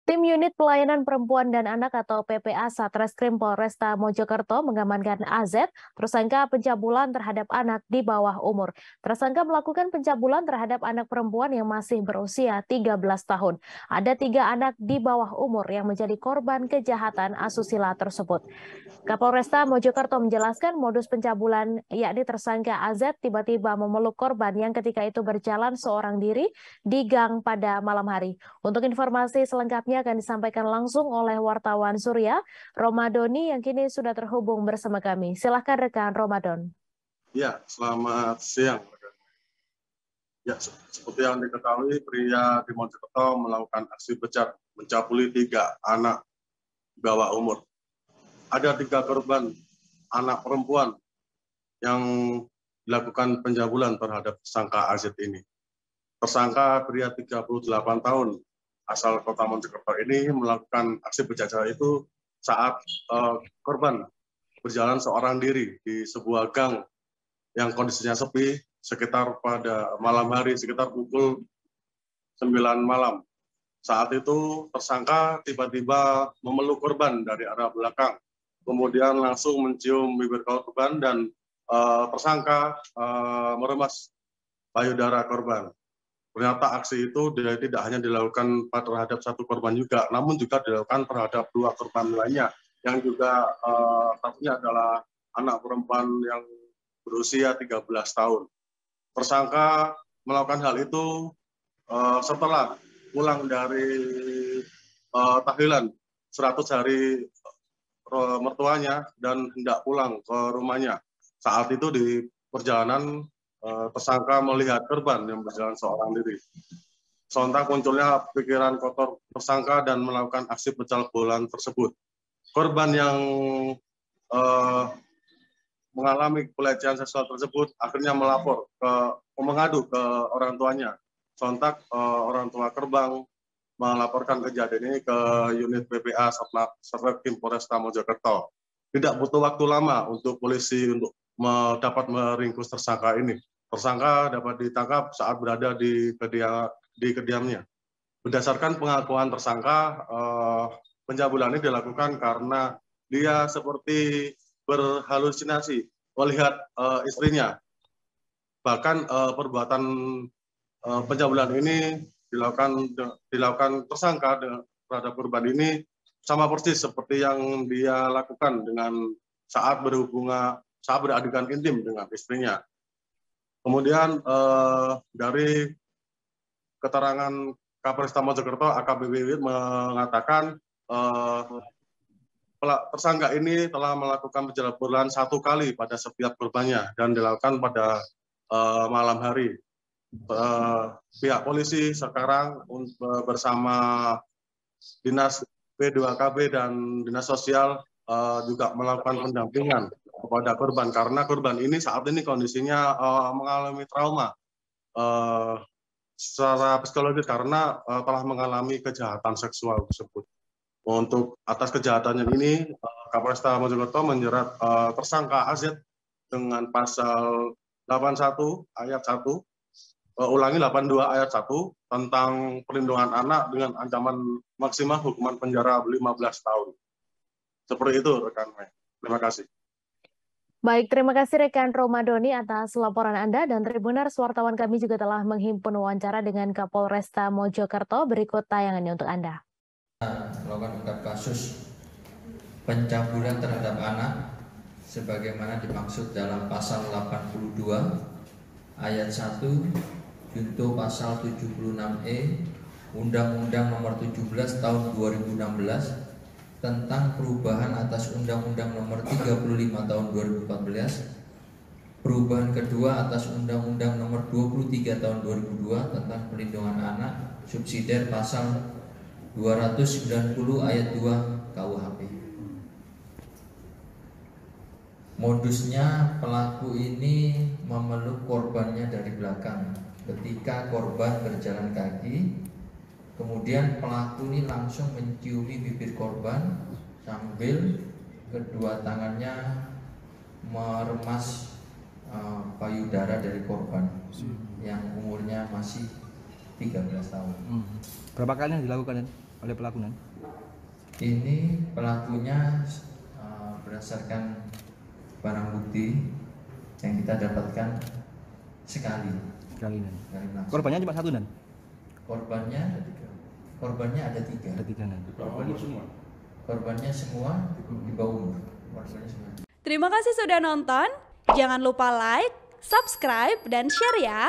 Tim Unit Pelayanan Perempuan dan Anak atau PPA Satreskrim Polresta Mojokerto mengamankan AZ, tersangka pencabulan terhadap anak di bawah umur. Tersangka melakukan pencabulan terhadap anak perempuan yang masih berusia 13 tahun. Ada 3 anak di bawah umur yang menjadi korban kejahatan asusila tersebut. Kapolresta Mojokerto menjelaskan modus pencabulan yakni tersangka AZ tiba-tiba memeluk korban yang ketika itu berjalan seorang diri di gang pada malam hari. Untuk informasi selengkapnya akan disampaikan langsung oleh wartawan Surya, Romadoni yang kini sudah terhubung bersama kami. Silahkan rekan Romadon. Ya, selamat siang. Ya, seperti yang diketahui, pria di Mojokerto melakukan aksi bejat mencabuli 3 anak di bawah umur. Ada 3 korban anak perempuan yang dilakukan pencabulan terhadap tersangka AZ ini. Tersangka pria 38 tahun asal kota Mojokerto ini melakukan aksi bejat itu saat korban berjalan seorang diri di sebuah gang yang kondisinya sepi sekitar pada malam hari, sekitar pukul 9 malam. Saat itu tersangka tiba-tiba memeluk korban dari arah belakang, kemudian langsung mencium bibir korban dan tersangka meremas payudara korban. Ternyata aksi itu tidak hanya dilakukan terhadap 1 korban juga, namun juga dilakukan terhadap 2 korban lainnya, yang juga satunya adalah anak perempuan yang berusia 13 tahun. Tersangka melakukan hal itu setelah pulang dari tahlilan 100 hari mertuanya dan hendak pulang ke rumahnya. Saat itu di perjalanan tersangka melihat korban yang berjalan seorang diri. Sontak munculnya pikiran kotor tersangka dan melakukan aksi pencabulan tersebut. Korban yang mengalami pelecehan seksual tersebut akhirnya mengadu ke orang tuanya. Sontak orang tua korban melaporkan kejadian ini ke unit PPA Satreskrim Polresta Mojokerto. Tidak butuh waktu lama untuk polisi untuk dapat meringkus tersangka ini. Tersangka dapat ditangkap saat berada di kediamannya. Berdasarkan pengakuan tersangka, pencabulan ini dilakukan karena dia seperti berhalusinasi melihat istrinya. Bahkan perbuatan pencabulan ini dilakukan tersangka terhadap korban ini sama persis seperti yang dia lakukan dengan saat beradegan intim dengan istrinya. Kemudian dari keterangan Kapolresta Mojokerto AKBP Wiwit mengatakan tersangka ini telah melakukan pencabulan 1 kali pada setiap korbannya dan dilakukan pada malam hari. Pihak polisi sekarang bersama Dinas P2KB dan Dinas Sosial juga melakukan pendampingan kepada korban karena korban ini saat ini kondisinya mengalami trauma secara psikologis karena telah mengalami kejahatan seksual tersebut. Untuk atas kejahatannya ini, Kapolresta Mojokerto menjerat tersangka AZ dengan pasal 81 ayat 1, 82 ayat 1 tentang perlindungan anak dengan ancaman maksimal hukuman penjara 15 tahun. Seperti itu, rekan. Terima kasih. Baik, terima kasih rekan Romadoni atas laporan Anda dan Tribuners, wartawan kami juga telah menghimpun wawancara dengan Kapolresta Mojokerto. Berikut tayangannya untuk Anda. Melakukan kasus pencabulan terhadap anak sebagaimana dimaksud dalam pasal 82 ayat 1 junto pasal 76E Undang-Undang Nomor 17 Tahun 2016 tentang perubahan atas Undang-Undang Nomor 35 Tahun 2014, perubahan kedua atas Undang-Undang Nomor 23 Tahun 2002 tentang perlindungan anak, subsidiar pasal 290 ayat 2 KUHP. Modusnya pelaku ini memeluk korbannya dari belakang ketika korban berjalan kaki. Kemudian pelaku ini langsung menciumi bibir korban sambil kedua tangannya meremas payudara dari korban yang umurnya masih 13 tahun. Berapa kali yang dilakukan? oleh pelaku nan? Ini pelakunya berdasarkan barang bukti yang kita dapatkan sekali Nan. langsung. Korbannya cuma satu nan? Korbannya ada tiga. Ada 3 nan. Korbannya semua di bawah umur. Korbannya semua. Terima kasih sudah nonton. Jangan lupa like, subscribe, dan share ya.